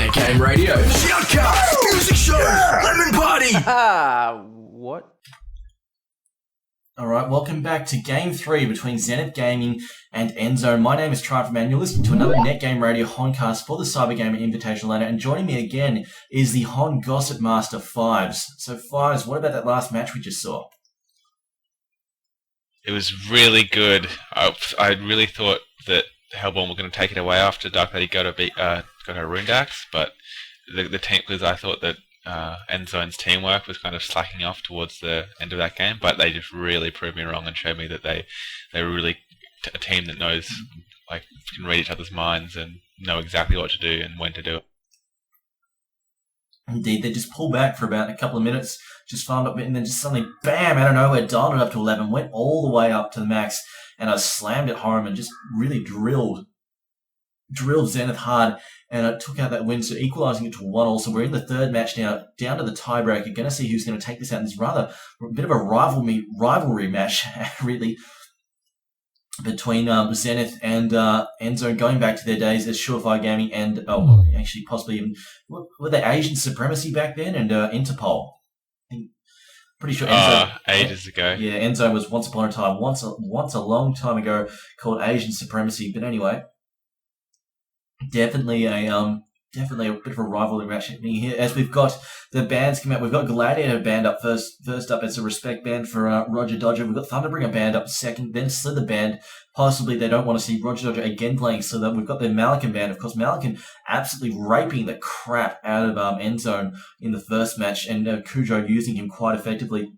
Net Game Radio, Shoutcast, Music Show, Lemon Party. What? Alright, welcome back to Game 3 between Zenith Gaming and Endzone. My name is Triumph Man. You're listening to another Net Game Radio HoNcast for the Cyber Gamer Invitational Ladder, and joining me again is the HoN Gossip Master Fives. So Fives, what about that last match we just saw? It was really good. I really thought that Hellborn were going to take it away after Dark Lady got her Rune Axe, but the team, because I thought that Endzone's teamwork was kind of slacking off towards the end of that game, but they just really proved me wrong and showed me that they were really a team that knows, like, can read each other's minds and know exactly what to do and when to do it. Indeed, they just pulled back for about a couple of minutes, just farmed up, and then just suddenly, bam, out of nowhere, dialed it up to 11, went all the way up to the max, and I slammed it home and just really drilled Zenith hard, and it took out that win, so equalising it to 1 all. So we're in the third match now, down to the tiebreaker. Going to see who's going to take this out in this rather a bit of a rivalry match, really, between Zenith and Endzone, going back to their days as Surefire Gaming and actually possibly even were they Asian Supremacy back then and Interpol. Pretty sure Endzone, ages ago. Yeah, Endzone was once upon a time, once a long time ago, called Asian Supremacy. But anyway, definitely a bit of a rivalry match happening here. As we've got the bands come out, we've got Gladiator band up first up as a respect band for Roger Dodger. We've got Thunderbringer band up second, then Slither band. Possibly they don't want to see Roger Dodger again playing Slither. We've got the Malikan band, of course. Malikan absolutely raping the crap out of Endzone in the first match, and Cujo using him quite effectively.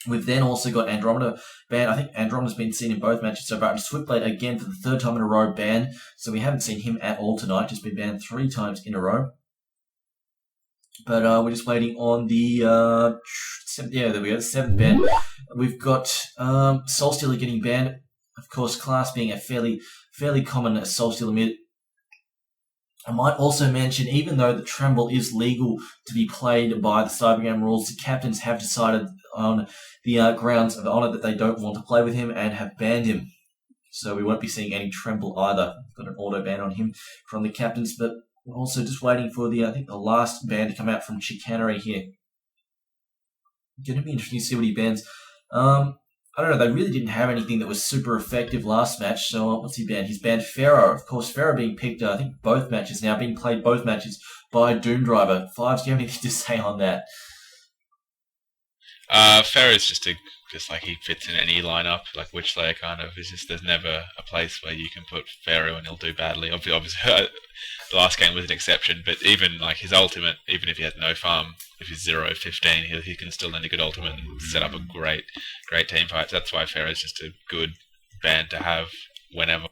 We've then also got Andromeda banned. I think Andromeda's been seen in both matches so far. And Swiftblade again for the third time in a row banned. So we haven't seen him at all tonight. Just been banned 3 times in a row. But we're just waiting on the there we go, 7th ban. We've got Soulstealer getting banned. Of course, Class being a fairly common Soulstealer mid. I might also mention, even though the Tremble is legal to be played by the Cybergame rules, the captains have decided on the grounds of honour that they don't want to play with him and have banned him. So we won't be seeing any Tremble either. Got an auto ban on him from the captains, but we're also just waiting for the last ban to come out from Chicanery here. Going to be interesting to see what he bans. I don't know, they really didn't have anything that was super effective last match, so what's he banned? He's banned Pharaoh. Of course, Pharaoh being picked, I think, both matches now, being played both matches by Doom Driver. Fives, do you have anything to say on that? Pharaoh's just like he fits in any lineup, like Witchslayer kind of. It's just there's never a place where you can put Pharaoh and he'll do badly. Obviously, the last game was an exception, but even like his ultimate, even if he has no farm, if he's 0-15, he can still lend a good ultimate and set up a great team fight. That's why Pharaoh's just a good band to have whenever.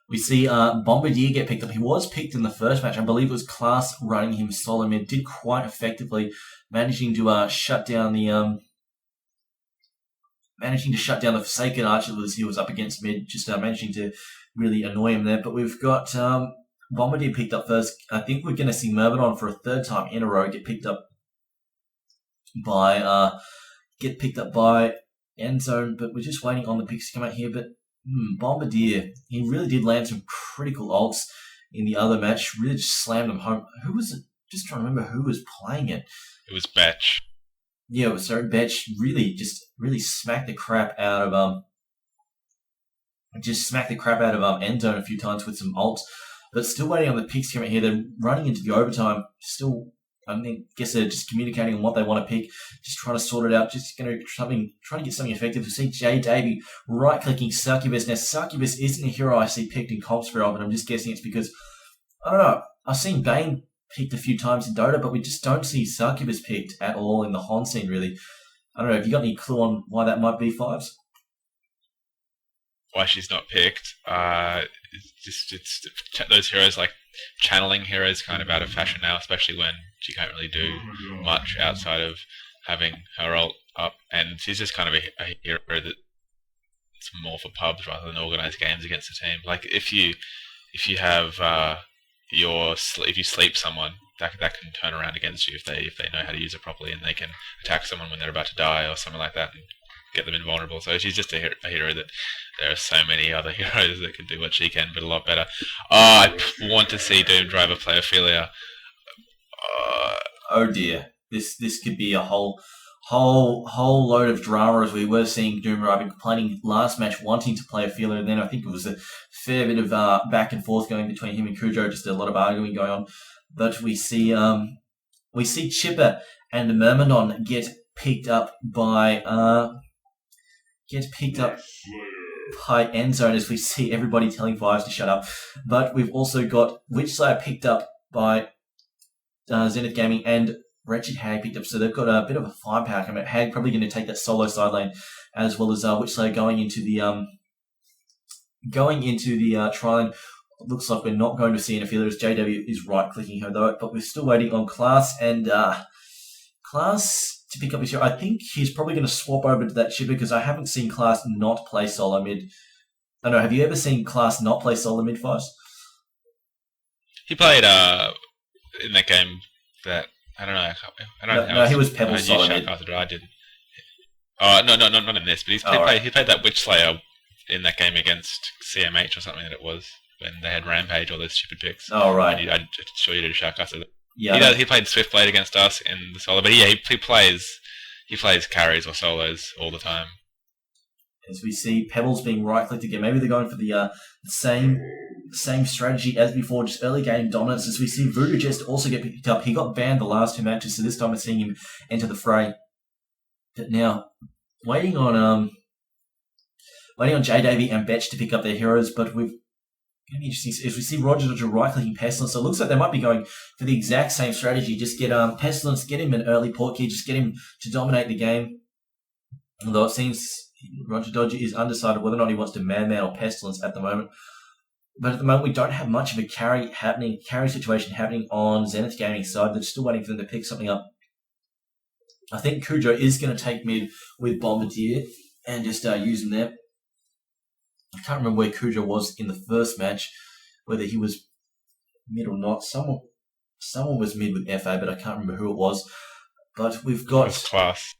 We see Bombardier get picked up. He was picked in the first match. I believe it was Class running him solo mid. Did quite effectively, managing to shut down the Forsaken Archer that he was up against mid. Just managing to really annoy him there. But we've got Bombardier picked up first. I think we're going to see Myrmidon for a third time in a row get picked up by Endzone. But we're just waiting on the picks to come out here. But Bombardier, he really did land some critical ults in the other match. Really just slammed them home. Who was it? Just trying to remember who was playing it. It was Betch. Yeah, it was Betch. Really smacked the crap out of Endzone a few times with some ults. But still waiting on the picks coming here. They're running into the overtime. Still, I guess they're just communicating on what they want to pick. Just trying to sort it out. Just going to trying to get something effective. We see Jay Davey right-clicking Succubus. Now, Succubus isn't a hero I see picked in comps very often. I'm just guessing it's because, I don't know, I've seen Bane picked a few times in Dota, but we just don't see Succubus picked at all in the HoN scene, really. I don't know, have you got any clue on why that might be, Fives? Why she's not picked? It's those heroes, like channeling heroes, kind of out of fashion now, especially when she can't really do much outside of having her ult up, and she's just kind of a hero that's more for pubs rather than organized games against a team. Like if you have if you sleep someone, that can turn around against you if they know how to use it properly, and they can attack someone when they're about to die or something like that and get them invulnerable. So she's just a hero that there are so many other heroes that can do what she can, but a lot better. I want to see Doom Driver play Ophelia. Oh dear, this could be a whole load of drama, as we were seeing Doom Driver playing last match, wanting to play Ophelia, and then I think it was a fair bit of back and forth going between him and Cujo, just a lot of arguing going on. But we see Chipper and the Myrmidon get picked up by Endzone, as we see everybody telling Fives to shut up. But we've also got Witchslayer picked up by Zenith Gaming, and Wretched Hag picked up. So they've got a bit of a firepower coming. Hag probably going to take that solo side lane, as well as Witchslayer going into the tri-lane. Looks like we're not going to see an Ophelia, as JW is right-clicking her though, but we're still waiting on Class and Class to pick up his hero. I think he's probably going to swap over to that Chipper, because I haven't seen Class not play solo mid. I don't know, have you ever seen Class not play solo mid, Fives? He played in that game that I don't know. No, he was Pebble solo mid. I didn't. Oh no, not in this. But he played that Witchslayer in that game against CMH or something that it was, when they had Rampage, all those stupid picks. Oh right. I'd show you to Shoutcaster. Yeah. He played Swiftblade against us in the solo, but he plays carries or solos all the time. As we see Pebbles being right-clicked again, maybe they're going for the same strategy as before, just early game dominance. As we see Voodoo Jest also get picked up. He got banned the last 2 matches, so this time we're seeing him enter the fray. But now, waiting on J Davy and Betch to pick up their heroes, but we've going to be interesting as we see Roger Dodger right-clicking Pestilence. So it looks like they might be going for the exact same strategy. Just get Pestilence, get him an early port key, just get him to dominate the game. Although it seems Roger Dodger is undecided whether or not he wants to man or Pestilence at the moment. But at the moment, we don't have much of a carry situation happening on Zenith Gaming side. They're still waiting for them to pick something up. I think Cujo is going to take mid with Bombardier and just use him there. I can't remember where Cujo was in the first match, whether he was mid or not. Someone was mid with FA, but I can't remember who it was. But we've got... It was Class.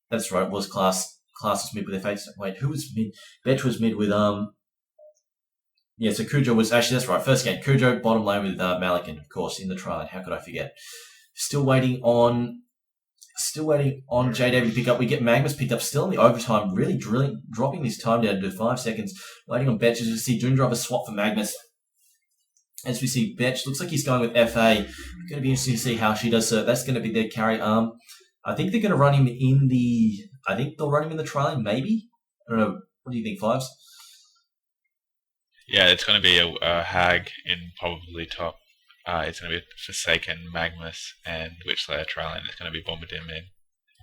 That's right, it was Class. Class was mid with FA. Wait, who was mid? Betch was mid with... Yeah, so Cujo was... Actually, that's right, first game. Cujo bottom lane with Malikan, of course, in the trial. How could I forget? Still waiting on J David to pick up. We get Magnus picked up still in the overtime, really dropping this time down to 5 seconds. Waiting on Betch as we see Doom Driver swap for Magnus. As we see Betch, looks like he's going with FA. Going to be interesting to see how she does. So that's going to be their carry arm. I think they're going to run him in the... I think they'll run him in the trial, maybe? I don't know. What do you think, Fives? Yeah, it's going to be a Hag in probably top. It's going to be Forsaken, Magnus, and Witchslayer trial, and it's going to be Bombardier mid.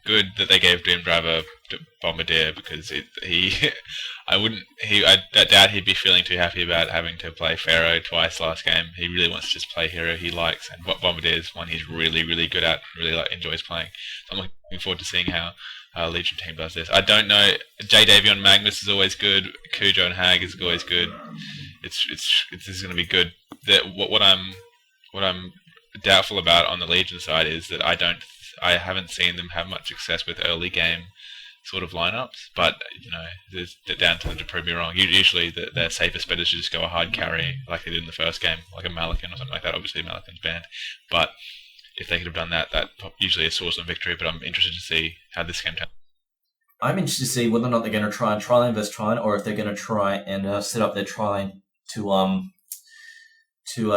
Good that they gave Doom Driver to Bombardier, because I doubt he'd be feeling too happy about having to play Pharaoh twice last game. He really wants to just play hero he likes, and Bombardier is one he's really, really good at, really enjoys playing. So I'm looking forward to seeing how Legion team does this. I don't know. J Davy on Magnus is always good. Cujo and Hag is always good. This is going to be good. What I'm doubtful about on the Legion side is that I haven't seen them have much success with early game sort of lineups. But they're down to them to prove me wrong. Usually their safest bet is to just go a hard carry like they did in the first game, like a Malikan or something like that. Obviously Malikan's banned, but if they could have done that usually is source of victory. But I'm interested to see how this game turns. I'm interested to see whether or not they're going to try and tri-lane versus tri-lane, or if they're going to try and set up their tri-lane to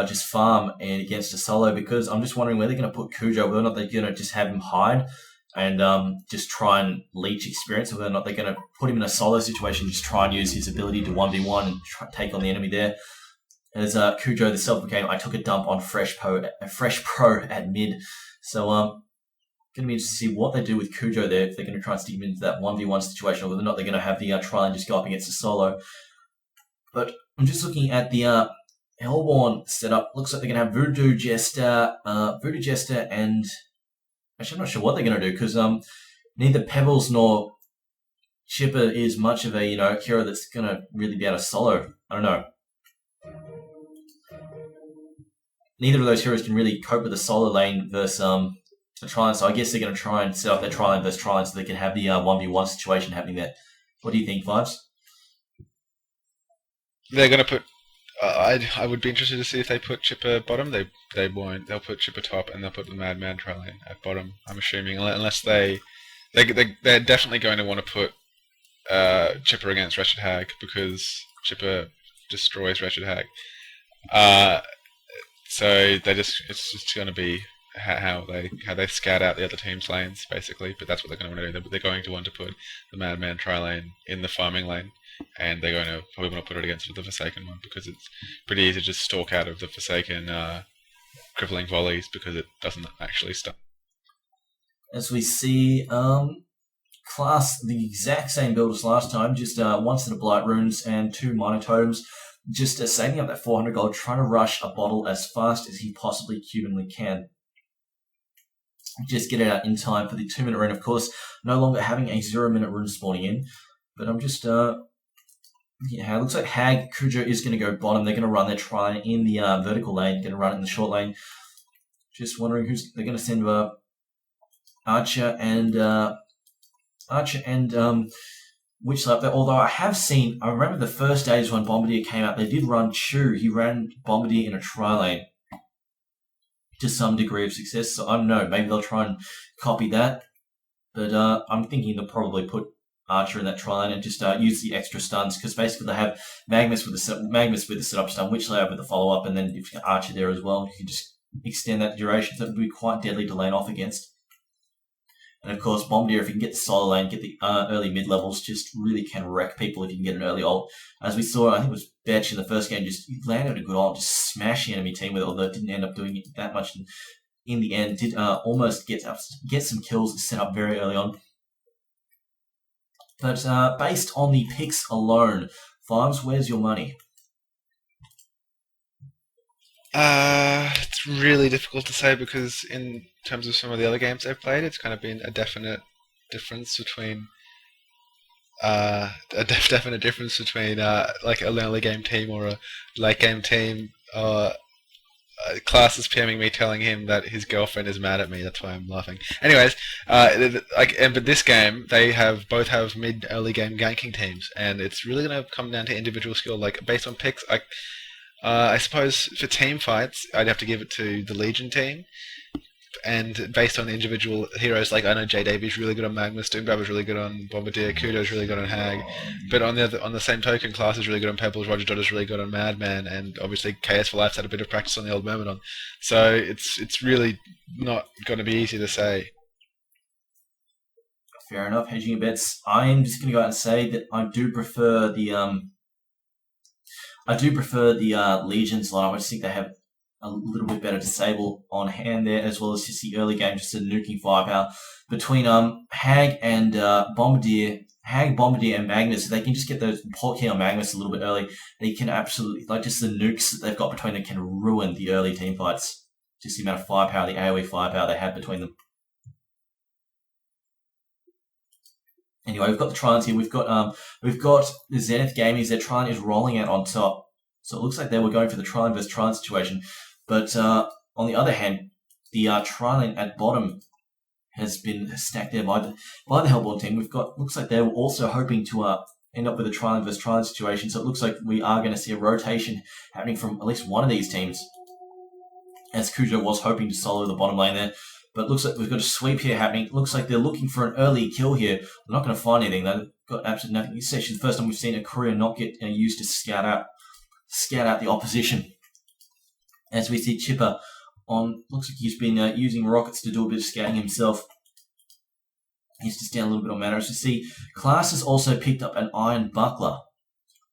just farm and against a solo, because I'm just wondering where they're going to put Cujo, whether or not they're going to just have him hide and just try and leech experience, or whether or not they're going to put him in a solo situation, just try and use his ability to 1v1 and take on the enemy there. As Cujo the self-proclaimed, I took a dump on Fresh Pro at mid. So going to be interested to see what they do with Cujo there, if they're going to try and stick him into that 1v1 situation, or whether or not they're going to have the trial and just go up against a solo. But I'm just looking at the Hellborn setup. Looks like they're going to have Voodoo Jester, and actually I'm not sure what they're going to do, because neither Pebbles nor Chipper is much of a hero that's going to really be able to solo. I don't know. Neither of those heroes can really cope with a solo lane versus the Tri-Line. So I guess they're going to try and set up their Tri-Line versus Tri-Line so they can have the 1v1 situation happening there. What do you think, Vibes? They're going to put. I would be interested to see if they put Chipper bottom. They won't. They'll put Chipper top, and they'll put the Madman Tri-Lane at bottom. I'm assuming, unless they're definitely going to want to put Chipper against Wretched Hag because Chipper destroys Wretched Hag. So it's just going to be how they scout out the other team's lanes basically. But that's what they're going to want to do. They're going to want to put the Madman Tri-Lane in the farming lane, and they're going to probably want to put it against the Forsaken one because it's pretty easy to just stalk out of the Forsaken crippling volleys because it doesn't actually stun. As we see, class the exact same build as last time, just one set of Blight Runes and 2 Minor Totems, just saving up that 400 gold, trying to rush a bottle as fast as he possibly humanly can. Just get it out in time for the 2-minute rune, of course, no longer having a 0-minute rune spawning in, but I'm just, yeah, it looks like Hag, Kujo is going to go bottom. They're going to run their Tri-Lane in the vertical lane, going to run it in the short lane. Just wondering who's, they're going to send Archer and Witchlight up there. Although I remember the first days when Bombardier came out, they did run Chu. He ran Bombardier in a Tri-Lane to some degree of success. So I don't know, maybe they'll try and copy that. But I'm thinking they'll probably put Archer in that Tri-Lane and just use the extra stuns because basically they have Magnus with the setup stun, Witchlight with the follow-up, and then if you got Archer there as well, you can just extend that duration. So it would be quite deadly to lane off against. And of course, Bombardier, if you can get the solo lane, get the early mid levels, just really can wreck people if you can get an early ult. As we saw, I think it was Betch in the first game, just landed a good ult, just smashed the enemy team with it, although it didn't end up doing it that much in the end. Did almost get some kills and set up very early on. But based on the picks alone, Vibes, where's your money? It's really difficult to say because in terms of some of the other games I've played, it's kind of been a definite difference between like an early game team or a late game team. Class is PMing me telling him that his girlfriend is mad at me. That's why I'm laughing. Anyways, but this game they both have mid early game ganking teams, and it's really going to come down to individual skill. Like based on picks, I suppose for team fights, I'd have to give it to the Legion team. And based on the individual heroes, like I know J Davies really good on Magnus, Doomgrabber's really good on Bombardier, Kudo's really good on Hag. But on the same token, Class is really good on Pebbles, Roger Dodder's really good on Madman, and obviously KS for Life's had a bit of practice on the old Myrmidon. So it's really not going to be easy to say. Fair enough, hedging your bets. I'm just going to go out and say that I do prefer the Legions lineup. I just think they have a little bit better disable on hand there, as well as just the early game, just a nuking firepower between Hag and Bombardier. Hag, Bombardier, and Magnus. They can just get those port key on Magnus a little bit early. They can absolutely, like just the nukes that they've got between them can ruin the early team fights. Just the amount of firepower, the AoE firepower they have between them. Anyway, we've got the Tri-Lines here. We've got the Zenith Gaming. Their Tri-Line is rolling out on top. So it looks like they were going for the Tri-Line versus Tri-Line situation. But on the other hand, the Tri-Lane at bottom has been stacked there by the Hellborn team. Looks like they were also hoping to end up with a Tri-Lane versus Tri-Lane situation. So it looks like we are going to see a rotation happening from at least one of these teams, as Kujo was hoping to solo the bottom lane there. But it looks like we've got a sweep here happening. It looks like they're looking for an early kill here. They're not going to find anything. They've got absolutely nothing. This is actually the first time we've seen a courier not get used to scout out the opposition. As we see Chipper looks like he's been using rockets to do a bit of scouting himself. He's just down a little bit on mana. As we see, Class has also picked up an Iron Buckler.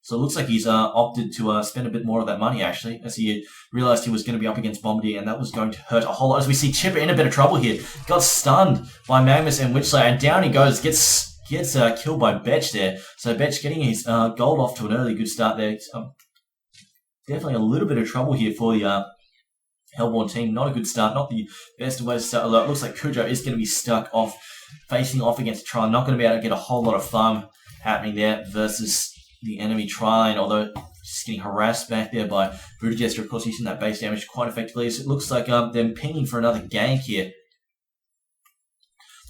So it looks like he's opted to spend a bit more of that money, actually, as he realised he was going to be up against Bombardier, and that was going to hurt a whole lot. As we see Chipper in a bit of trouble here. Got stunned by Magnus and Witchslayer, and down he goes. Gets killed by Betch there. So Betch getting his gold off to an early good start there. Definitely a little bit of trouble here for the Hellborn team. Not a good start. Not the best way to start. Although it looks like Kujo is going to be stuck facing off against Tri-Lane. Not going to be able to get a whole lot of farm happening there versus the enemy Tri-Lane. Although just getting harassed back there by Voodoo Jester. Of course, using that base damage quite effectively. So it looks like they're pinging for another gank here.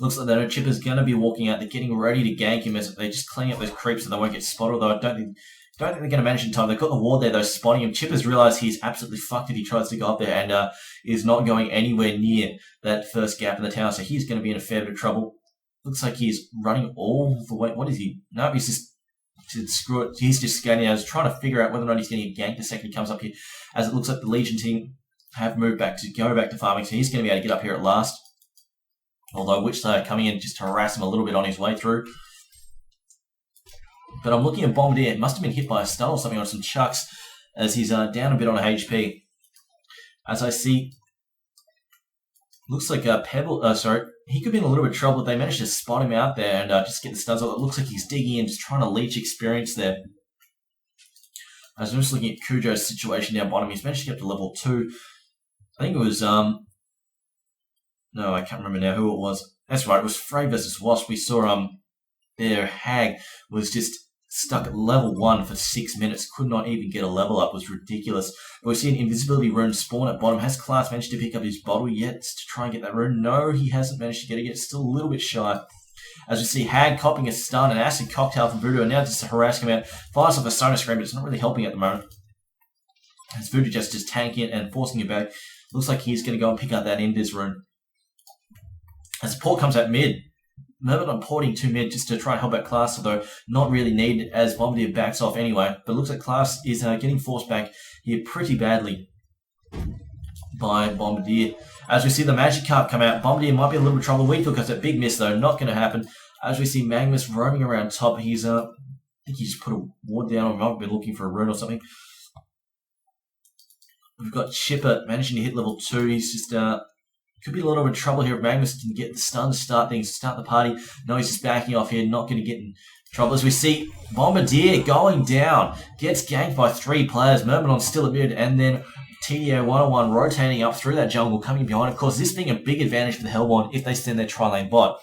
Looks like they know Chipper's going to be walking out. They're getting ready to gank him as they're just cleaning up those creeps so they won't get spotted, although I don't think they're going to manage in time. They've got the ward there, though, spotting him. Chipper's realised he's absolutely fucked if he tries to go up there and is not going anywhere near that first gap in the tower, so he's going to be in a fair bit of trouble. Looks like he's running all the way. What is he? No, he's just screw it. He's just scanning out. He's trying to figure out whether or not he's getting a gank the second he comes up here, as it looks like the Legion team have moved back to farming, so he's going to be able to get up here at last. Although Witchslayer coming in just to harass him a little bit on his way through. But I'm looking at Bombardier. It must have been hit by a stun or something on some chucks, as he's down a bit on HP. As I see, looks like Pebble. He could be in a little bit of trouble. They managed to spot him out there and just get the stuns off. It looks like he's digging in, just trying to leech experience there. As I'm just looking at Cujo's situation down bottom, he's managed to get up to level 2. I think it was no, I can't remember now who it was. That's right, it was Frey versus Wasp. We saw their Hag was just stuck at level 1 for 6 minutes, could not even get a level up. It was ridiculous. But we've seen Invisibility Rune spawn at bottom. Has Class managed to pick up his bottle yet to try and get that rune? No, he hasn't managed to get it yet. Still a little bit shy. As we see Hag copping a stun, an acid cocktail from Voodoo, and now just harassing him out. Fires off a Sonar Scream, but it's not really helping at the moment. As Voodoo just tanking it and forcing it back. Looks like he's going to go and pick up that Invis rune. As Port comes out mid, Myrmidon porting to mid just to try and help out Class, although not really needed as Bombardier backs off anyway. But it looks like Class is getting forced back here pretty badly by Bombardier. As we see the Magic Carp come out, Bombardier might be in a little bit of trouble. Weakfield goes a big miss though, not going to happen. As we see Magnus roaming around top, he's I think he just put a ward down, or might have been looking for a rune or something. We've got Chipper managing to hit level 2. He's just could be a little bit of trouble here if Magnus can get the stun to start things, start the party. No, he's just backing off here, not going to get in trouble. As we see Bombardier going down, gets ganked by 3 players. Myrmidon still at mid, and then TDO 101 rotating up through that jungle, coming behind. Of course, this being a big advantage for the Hellborn if they send their tri-lane bot.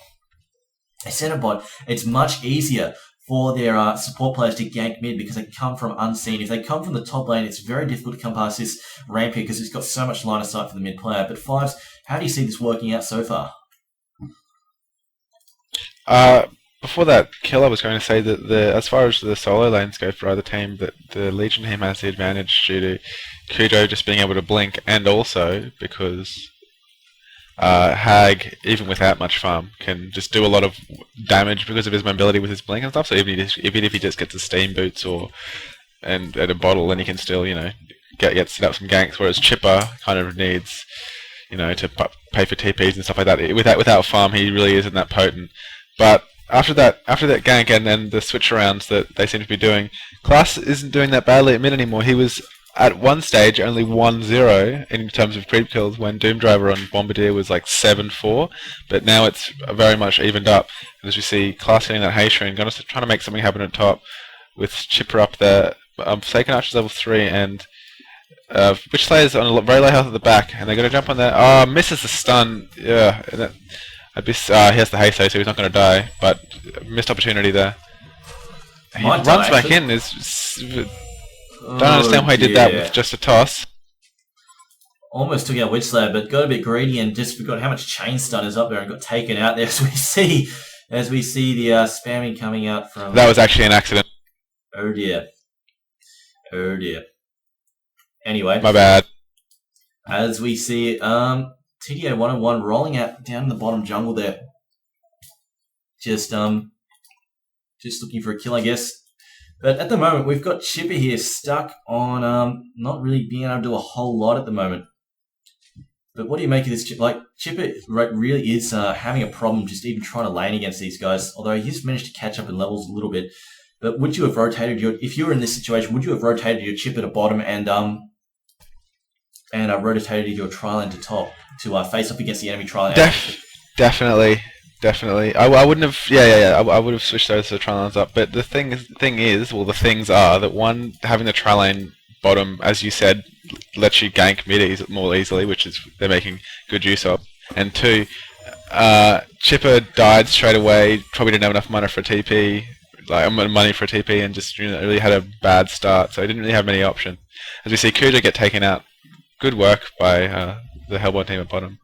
They send a bot, it's much easier for their support players to gank mid because they come from unseen. If they come from the top lane, it's very difficult to come past this ramp here because it's got so much line of sight for the mid player. But Fives, how do you see this working out so far? Before that kill, I was going to say that as far as the solo lanes go for either team, that the Legion team has the advantage due to Kudo just being able to blink, and also because Hag, even without much farm, can just do a lot of damage because of his mobility with his blink and stuff. So even if he just gets a steam boots and a bottle, then he can still get set up some ganks. Whereas Chipper kind of needs to pay for TPs and stuff like that. Without farm, he really isn't that potent. But after that gank and then the switch arounds that they seem to be doing, Class isn't doing that badly at mid anymore. He was at one stage only 1-0 in terms of creep kills when Doom Driver on Bombardier was like 7-4, but now it's very much evened up. And as we see, Class getting that haste ring, trying to make something happen at top with Chipper up there. Forsaken Archer's level 3 and Witchslayer's on a very low health at the back, and they're going to jump on there. Misses the stun. Yeah, he has the haste, so he's not going to die, but missed opportunity there. He runs back in. Don't understand why he did that with just a toss. Almost took out Witchslayer, but got a bit greedy and just forgot how much chain stun is up there and got taken out there. As we see the spamming coming out from. That was actually an accident. Oh dear. Oh dear. Anyway, my bad. As we see TDO 101 rolling out down in the bottom jungle there. Just looking for a kill, I guess. But at the moment, we've got Chipper here stuck on not really being able to do a whole lot at the moment. But what do you make of this? Chipper really is having a problem just even trying to lane against these guys, although he's managed to catch up in levels a little bit. But would you have rotated if you were in this situation, would you have rotated your Chipper to bottom and rotated your tri-lane to top to face up against the enemy tri-lane? Definitely. I wouldn't have. Yeah. I would have switched those to tri-lanes up. But the things are that one, having the tri-lane bottom, as you said, lets you gank mid more easily, which is they're making good use of. And two, Chipper died straight away. Probably didn't have enough money for a TP, and just really had a bad start. So he didn't really have many options. As we see Kuja get taken out. Good work by the Hellborn team at bottom.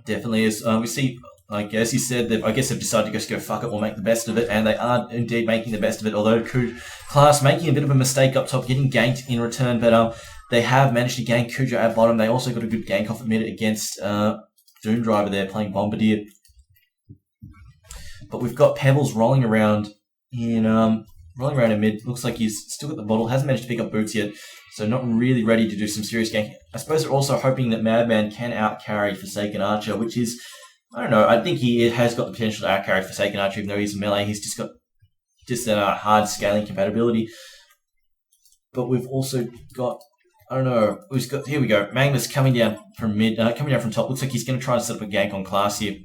Definitely is. We see, like as you said, I guess they've decided to just go fuck it, we'll make the best of it, and they are indeed making the best of it. Although Class making a bit of a mistake up top, getting ganked in return, but they have managed to gank Cujo at bottom. They also got a good gank off at mid against Doom Driver there playing Bombardier. But we've got Pebbles rolling around in mid. Looks like he's still got the bottle, hasn't managed to pick up boots yet. So not really ready to do some serious ganking. I suppose they're also hoping that Madman can outcarry Forsaken Archer, which is, I don't know, I think he has got the potential to outcarry Forsaken Archer, even though he's a melee. He's just got that hard scaling compatibility. But we've also got, I don't know, here we go. Magnus coming down from mid, coming down from top. Looks like he's going to try and set up a gank on Class here.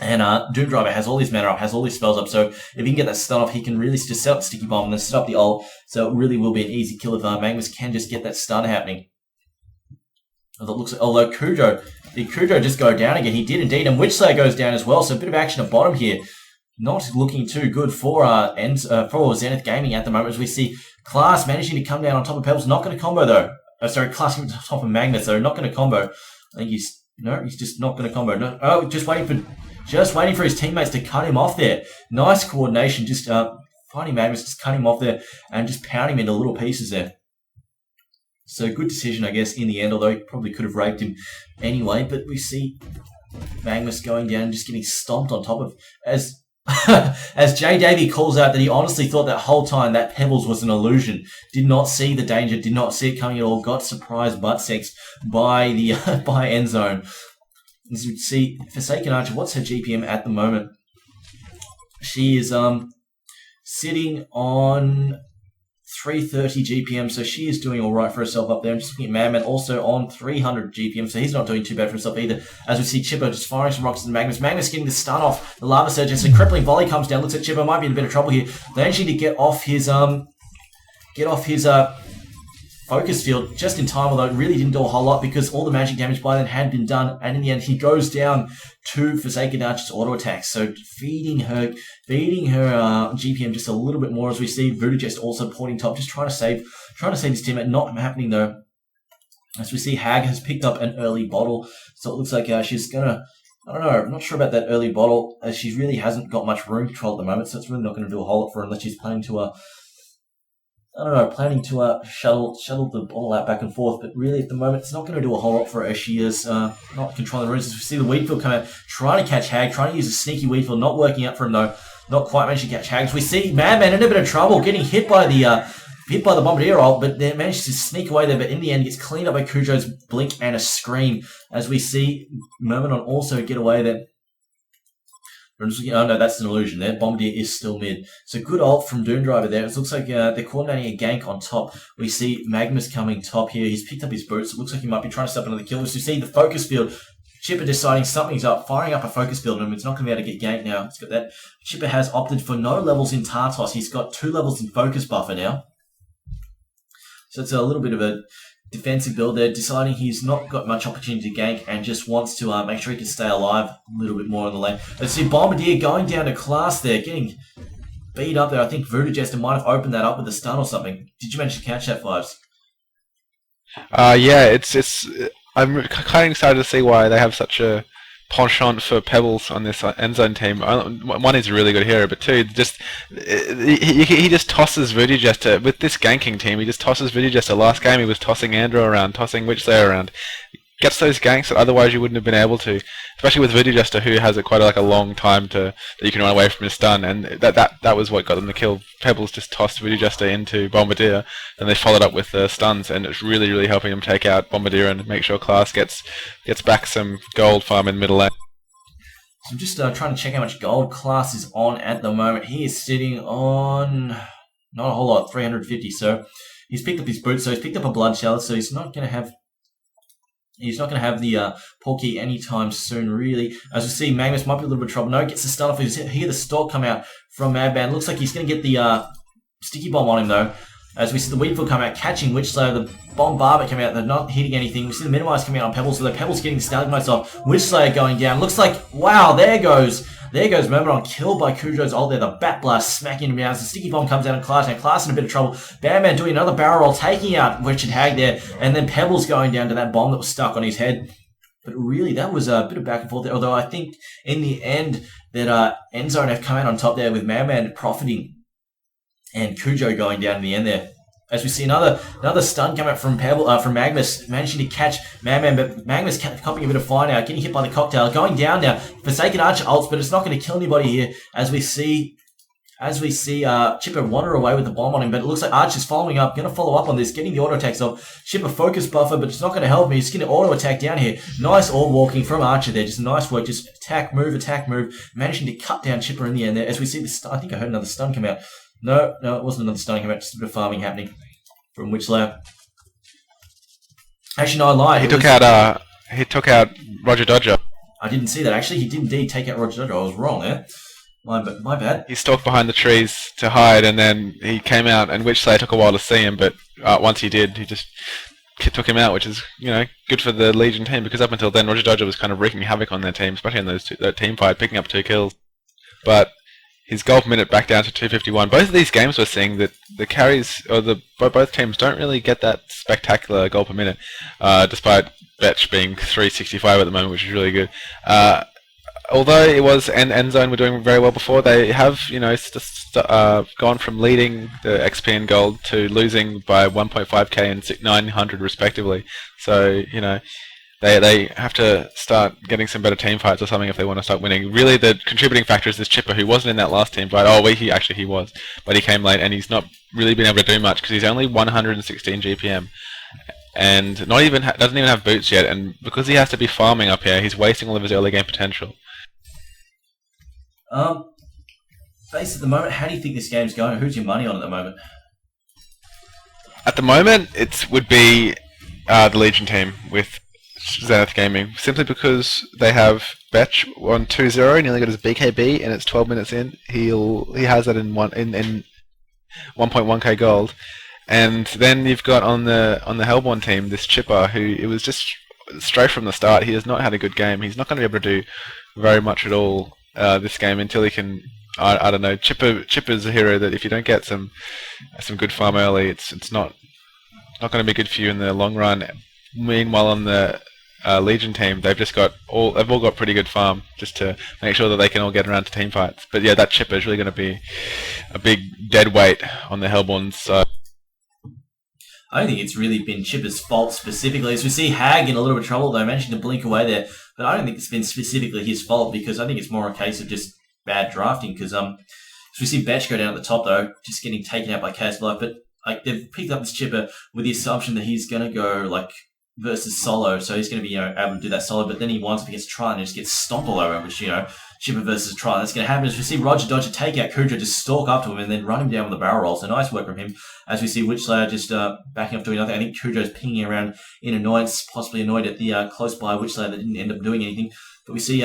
And Doom Driver has all his mana up, has all his spells up, so if he can get that stun off, he can really just set up Sticky Bomb and then set up the ult, so it really will be an easy kill if Magnus can just get that stun happening. Although did Cujo just go down again? He did indeed, and Witchslayer goes down as well, so a bit of action at bottom here. Not looking too good for Zenith Gaming at the moment, as we see Class managing to come down on top of Pebbles, not going to combo though. Class on top of Magnus, though, not going to combo. I think he's just not going to combo. No, just waiting for his teammates to cut him off there. Nice coordination, just finding Magnus, just cutting him off there and just pounding him into little pieces there. So good decision, I guess, in the end, although he probably could have raped him anyway. But we see Magnus going down and just getting stomped on top of, as Jay Davey calls out that he honestly thought that whole time that Pebbles was an illusion. Did not see the danger, did not see it coming at all, got surprised butt sexed by Endzone. As you see, Forsaken Archer, what's her GPM at the moment? She is sitting on 330 GPM, so she is doing all right for herself up there. I'm just looking at Madman, also on 300 GPM, so he's not doing too bad for himself either. As we see Chipper just firing some rocks at Magnus. Magnus getting the stun off the Lava Surge, and so crippling volley comes down. Looks like Chipper might be in a bit of trouble here. They actually need to get off his focus field just in time, although it really didn't do a whole lot because all the magic damage by then had been done, and in the end he goes down to Forsaken Archer's auto attacks, so feeding her GPM just a little bit more, as we see Voodoo Jest also porting top, just trying to save his teammate. Not happening though, as we see Hag has picked up an early bottle, so it looks like she's gonna, I don't know, I'm not sure about that early bottle, as she really hasn't got much room control at the moment, so it's really not going to do a whole lot for her unless she's planning to shuttle the ball out back and forth, but really at the moment it's not going to do a whole lot for her as she is not controlling the runes. As we see the Weedfield come out, trying to catch Hag, trying to use a sneaky Weedfield, not working out for him though, not quite managing to catch Hag. So we see Madman in a bit of trouble, getting hit by the Bombardier ult, but they managed to sneak away there, but in the end gets cleaned up by Cujo's blink and a scream, as we see Myrmidon also get away there. Oh no, that's an illusion there. Bombardier is still mid. So good ult from Doom Driver there. It looks like they're coordinating a gank on top. We see Magnus coming top here. He's picked up his boots. It looks like he might be trying to stop another kill. As you see the focus field, Chipper deciding something's up, firing up a focus field on him. It's not going to be able to get ganked now. It's got that. Chipper has opted for no levels in Tartos. He's got 2 levels in focus buffer now. So it's a little bit of a defensive build there, deciding he's not got much opportunity to gank and just wants to make sure he can stay alive a little bit more on the lane. Let's see Bombardier going down to Class there, getting beat up there. I think Voodoo Jester might have opened that up with a stun or something. Did you manage to catch that, Fives? Yeah, I'm kind of excited to see why they have such a penchant for Pebbles on this Endzone team. One, he's a really good hero, but two, he just tosses Voodoo Jester. With this ganking team, he just tosses Voodoo Jester. Last game he was tossing Andrew around, tossing Witchslayer around. Gets those ganks that otherwise you wouldn't have been able to, especially with Voodoo Jester, who has quite a long time that you can run away from his stun, and that was what got them the kill. Pebbles just tossed Voodoo Jester into Bombardier, and they followed up with the stuns, and it's really helping them take out Bombardier and make sure Class gets back some gold farm in middle lane. So I'm just trying to check how much gold Class is on at the moment. He is sitting on not a whole lot, 350. So he's picked up his boots, so he's picked up a blood chalice, so he's not going to have the Porky anytime soon, really. As we see, Magnus might be a little bit of trouble. No, gets the stun off. Hear the stalk come out from Madman. Looks like he's going to get the sticky bomb on him, though. As we see the Weedfield come out, catching Witchslayer, the Bomb Barber come out, they're not hitting anything. We see the Minimize coming out on Pebbles, so the Pebbles getting Stalagmites off. Witchslayer going down. Looks like, wow, there goes Myrmidon, killed by Cujo's ult there. The Bat Blast smacking him down. So the Sticky Bomb comes out on Class, and Class in a bit of trouble. Batman doing another barrel roll, taking out Richard Hag there, and then Pebbles going down to that bomb that was stuck on his head. But really, that was a bit of back and forth there. Although I think in the end that Endzone have come out on top there with Man profiting and Cujo going down in the end there. As we see another stun come out from Magnus, managing to catch Man, but Magnus copying a bit of fire now, getting hit by the cocktail, going down now. Forsaken Archer ults, but it's not going to kill anybody here. As we see Chipper wander away with the bomb on him, but it looks like Archer's following up, going to follow up on this, getting the auto attacks off. Chipper focus buffer, but it's not going to help me. He's getting auto attack down here. Nice all walking from Archer there, just nice work, just attack, move, managing to cut down Chipper in the end there. As we see this, I think I heard another stun come out. No, it wasn't another stun come out, just a bit of farming happening from Witchlayer. Actually, no, I lied. He took out Roger Dodger. I didn't see that. Actually, he did indeed take out Roger Dodger. I was wrong there. My bad. He stalked behind the trees to hide, and then he came out, and Witchlayer took a while to see him, but once he did, he just took him out, which is, good for the Legion team, because up until then, Roger Dodger was kind of wreaking havoc on their team, especially in that team fight, picking up 2 kills. But his goal per minute back down to 251. Both of these games we're seeing that the carries, or both teams don't really get that spectacular goal per minute, despite Betch being 365 at the moment, which is really good. Although it was Endzone were doing very well before, they have gone from leading the XP and gold to losing by 1.5k and 900 respectively. So they have to start getting some better team fights or something if they want to start winning. Really, the contributing factor is this Chipper, who wasn't in that last team fight. He was, but he came late, and he's not really been able to do much because he's only 116 GPM. And doesn't even have boots yet, and because he has to be farming up here, he's wasting all of his early game potential. Base at the moment, how do you think this game's going? Who's your money on at the moment? At the moment, it would be the Legion team with Zenith Gaming, simply because they have Betch on 2-0, nearly got his BKB, and it's 12 minutes in. He has that in 1.1k gold. And then you've got on the Hellborn team this Chipper, who it was just straight from the start. He has not had a good game. He's not going to be able to do very much at all this game until he can. I don't know. Chipper's a hero that if you don't get some good farm early, it's not going to be good for you in the long run. Meanwhile, on the Legion team, they've all got pretty good farm just to make sure that they can all get around to team fights. But yeah, that Chipper is really going to be a big dead weight on the Hellborns side. I don't think it's really been Chipper's fault specifically. As we see Hag in a little bit of trouble, though, managing to blink away there. But I don't think it's been specifically his fault, because I think it's more a case of just bad drafting. Because as we see Betch go down at the top, though, just getting taken out by Chaos Blood. But they've picked up this Chipper with the assumption that he's going to go versus solo, so he's going to be able to do that solo. But then he winds up against Tron and just gets stomped all over, which Chipper versus Tron. That's going to happen as we see Roger Dodger take out Kuja, just stalk up to him and then run him down with a barrel roll. So nice work from him. As we see Witchlayer just backing off doing nothing. I think Kujo's pinging around in annoyance, possibly annoyed at the close by Witchlayer that didn't end up doing anything. But we see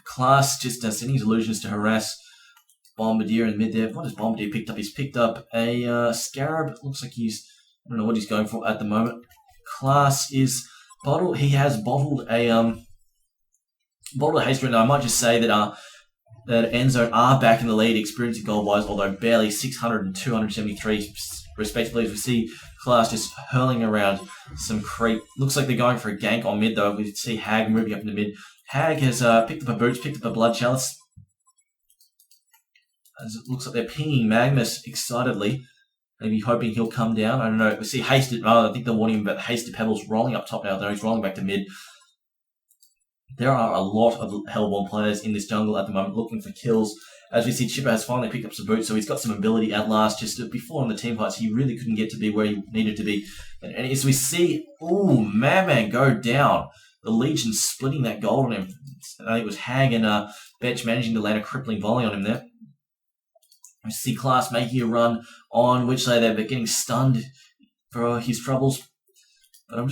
Class just sending his illusions to harass Bombardier in mid there. What has Bombardier picked up? He's picked up a Scarab. Looks like I don't know what he's going for at the moment. Class is bottled. He has bottled a haste rate. Now I might just say that Endzone are back in the lead, experiencing gold-wise, although barely 600 and 273 respectively. As we see Class just hurling around some creep. Looks like they're going for a gank on mid, though. We see Hag moving up into mid. Hag has picked up a boots, picked up a blood chalice. As it looks like they're pinging Magnus excitedly. Maybe hoping he'll come down. I don't know. We see Hasted. I think they're warning him about Hasted Pebbles rolling up top now. Though he's rolling back to mid. There are a lot of Hellborn players in this jungle at the moment looking for kills. As we see, Chipper has finally picked up some boots, so he's got some ability at last. Just before in the team fights, he really couldn't get to be where he needed to be. And as we see, Man go down. The Legion splitting that gold on him. I think it was Hag and Betch managing to land a crippling volley on him there. We see Class making a run on Witchlayer there, but getting stunned for his troubles. But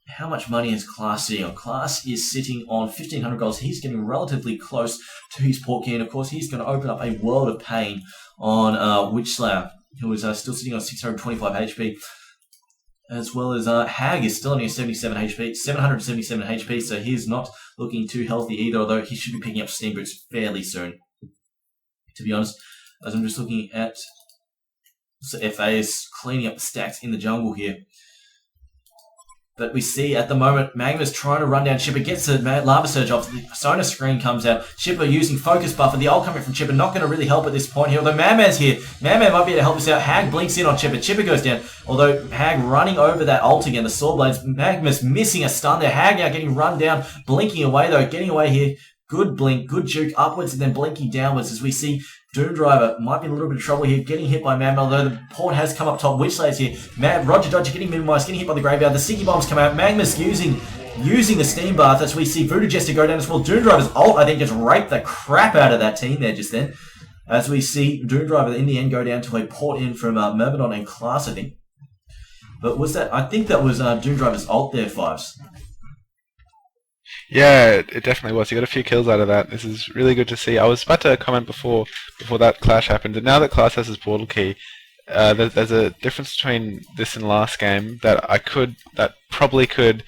how much money is Class sitting on? Class is sitting on 1,500 gold. He's getting relatively close to his portkey, and of course he's going to open up a world of pain on Witchlayer, who is still sitting on 625 HP. As well as Hag is still only 777 HP, so he's not looking too healthy either, although he should be picking up Steam Boots fairly soon, to be honest. As I'm just looking at FA is cleaning up the stacks in the jungle here. But we see at the moment, Magma's trying to run down Chipper, gets the Lava Surge off, the Sona screen comes out, Chipper using Focus Buffer, the ult coming from Chipper, not going to really help at this point here, although Madman's here, Madman might be able to help us out, Hag blinks in on Chipper, Chipper goes down, although Hag running over that ult again, the Sword Blades, Magma's missing a stun there, Hag now getting run down, blinking away though, getting away here, good blink, good juke upwards and then blinking downwards as we see Doom Driver might be in a little bit of trouble here, getting hit by Madman, although the port has come up top. Witchslayer's here. Roger Dodger getting minimized, getting hit by the Graveyard. The Sticky Bombs come out. Magma's using the Steam Bath as we see Voodoo Jester go down as well. Doom Driver's ult, I think, just raped the crap out of that team there just then. As we see Doom Driver in the end go down to a port in from Myrmidon and Class, I think. But was that, I think that was Doom Driver's ult there, Fives. Yeah, it definitely was. He got a few kills out of that. This is really good to see. I was about to comment before that clash happened. And now that Class has his portal key, there's a difference between this and last game that probably could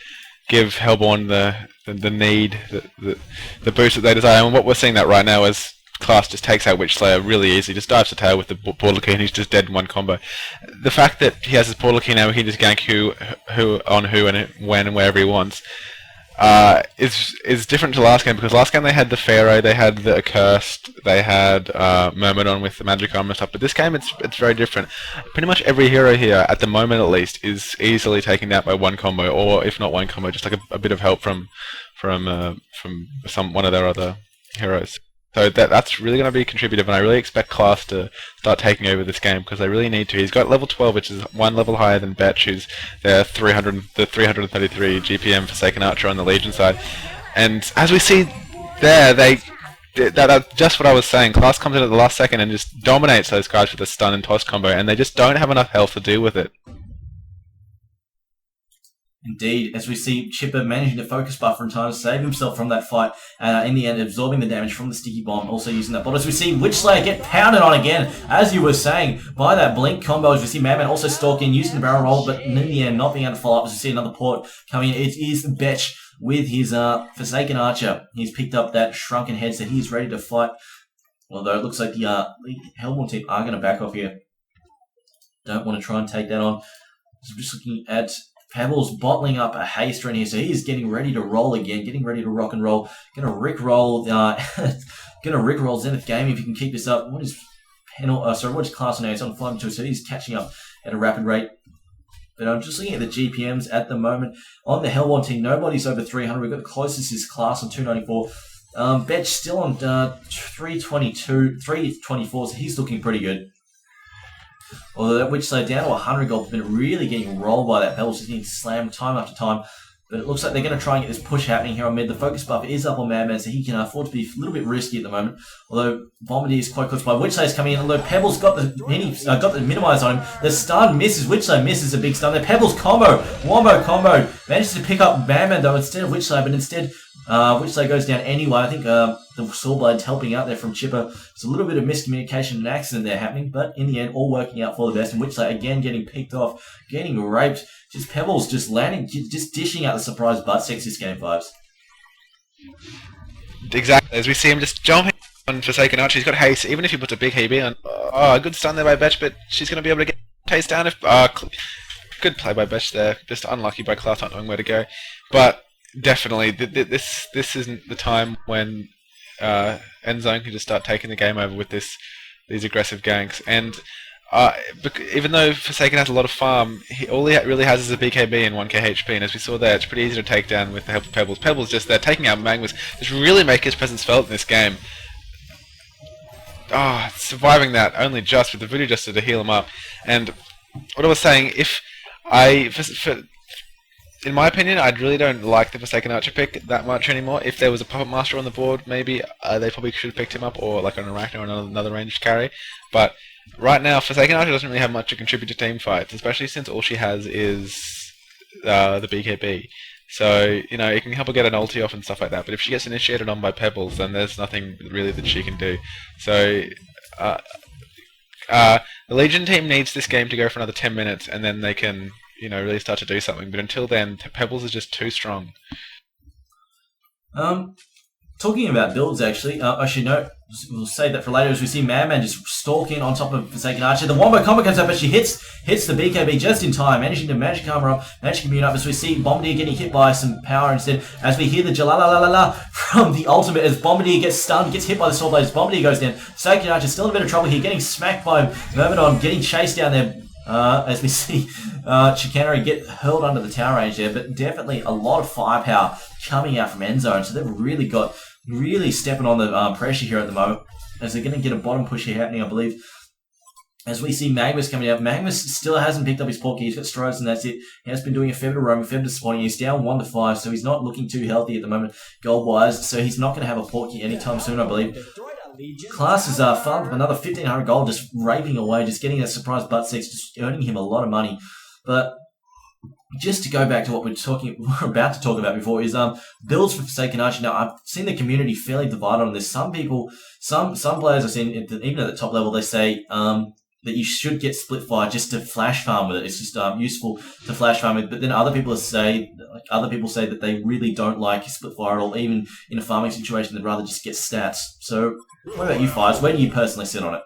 give Hellborn the need, the boost that they desire. And what we're seeing that right now is Class just takes out Witchslayer really easy, just dives to tail with the portal key and he's just dead in one combo. The fact that he has his portal key now, he can just gank who and when and wherever he wants. Is different to last game because last game they had the Pharaoh, they had the Accursed, they had Myrmidon with the magic armor stuff. But this game it's very different. Pretty much every hero here, at the moment at least, is easily taken out by one combo, or if not one combo, just like a bit of help from one of their other heroes. So that's really going to be contributive, and I really expect Class to start taking over this game because they really need to. He's got level 12, which is one level higher than Betch, who's the 333 GPM Forsaken Archer on the Legion side. And as we see there, that's just what I was saying. Class comes in at the last second and just dominates those guys with a stun and toss combo, and they just don't have enough health to deal with it. Indeed, as we see Chipper managing to focus buffer in time to save himself from that fight, in the end absorbing the damage from the Sticky Bomb, also using that bot. As we see Witchslayer get pounded on again, as you were saying, by that Blink combo, as we see Madman also stalking, using the barrel roll, but in the end not being able to follow up, as we see another port coming in. It is Betch with his Forsaken Archer. He's picked up that Shrunken Head, so he's ready to fight, although it looks like the Hellborn team are going to back off here. Don't want to try and take that on. So I'm just looking at Pebbles bottling up a haste right here, so he's getting ready to roll again, getting ready to rock and roll. Gonna rickroll, Zenith Gaming if he can keep this up. What is Class now? It's on 5-2, so he's catching up at a rapid rate. But I'm just looking at the GPMs at the moment on the Hellborn team. Nobody's over 300. We've got the closest is Class on 294. Betch still on 322, 324, so he's looking pretty good. Although that Witchslayer down to 100 gold has been really getting rolled by that Pebbles, just getting slammed time after time. But it looks like they're going to try and get this push happening here on mid. The focus buff is up on Madman, so he can afford to be a little bit risky at the moment. Although Bombardier is quite close by. Witchslayer's coming in, although Pebbles got the minimize on him. The stun misses. Witchslayer misses a big stun there. Pebbles wombo combo. Manages to pick up Madman though instead of Witchslayer, but instead Witchslayer goes down anyway. I think the Sawblade's helping out there from Chipper. It's a little bit of miscommunication and accident there happening, but in the end, all working out for the best. And Witchslayer again getting picked off, getting raped. Just Pebbles just landing, just dishing out the surprise butt sex this game, Fives. Exactly. As we see him just jumping on Forsaken Archer, he's got haste. Even if he puts a big HB on, a good stun there by Betch, but she's going to be able to get Taste down. If good play by Betch there. Just unlucky by Class not knowing where to go. But definitely, this isn't the time when Endzone can just start taking the game over with these aggressive ganks. And even though Forsaken has a lot of farm, all he really has is a BKB and 1k HP, and as we saw there, it's pretty easy to take down with the help of Pebbles. Pebbles just there, taking out Magmas, just really make his presence felt in this game. Surviving that only just with the Voodoo Jester to heal him up. And what I was saying, in my opinion, I really don't like the Forsaken Archer pick that much anymore. If there was a Puppet Master on the board, maybe they probably should have picked him up, or like an Arachno or another ranged carry. But right now, Forsaken Archer doesn't really have much to contribute to team fights, especially since all she has is the BKB. So, you know, it can help her get an ulti off and stuff like that, but if she gets initiated on by Pebbles, then there's nothing really that she can do. So, the Legion team needs this game to go for another 10 minutes, and then they can, you know, really start to do something. But until then, Pebbles is just too strong. Talking about builds, actually, I should note, we'll save that for later, as we see Man just stalking on top of Forsaken Archer. The Wombo combo comes up, but she hits the BKB just in time, managing to Magic Armor up, Magic Immune up, as we see Bombardier getting hit by some power instead, as we hear the Jalala from the ultimate, as Bombardier gets stunned, gets hit by the Sword Blades, Bombardier goes down. Forsaken Archer still in a bit of trouble here, getting smacked by Myrmidon, getting chased down there, as we see Chicanery get hurled under the tower range there, but definitely a lot of firepower coming out from Endzone, so they've really stepping on the pressure here at the moment, as they're going to get a bottom push here happening, I believe. As we see Magmus coming out, Magmus still hasn't picked up his portkey. He's got Stros and that's it. He has been doing a fair bit of roaming, fair bit of spawning. He's down 1-5, so he's not looking too healthy at the moment, gold-wise, so he's not going to have a portkey anytime soon, I believe. Class is farmed another 1,500 gold, just raping away, just getting that surprise butt sex, just earning him a lot of money. But just to go back to what we're about to talk about before is builds for Forsaken Archer. Now I've seen the community fairly divided on this. Some people, some players I've seen even at the top level, they say that you should get split fire just to flash farm with it. It's just useful to flash farm with. But then other people say that they really don't like split fire at all, even in a farming situation. They'd rather just get stats. So what about you, Fires? Where do you personally sit on it?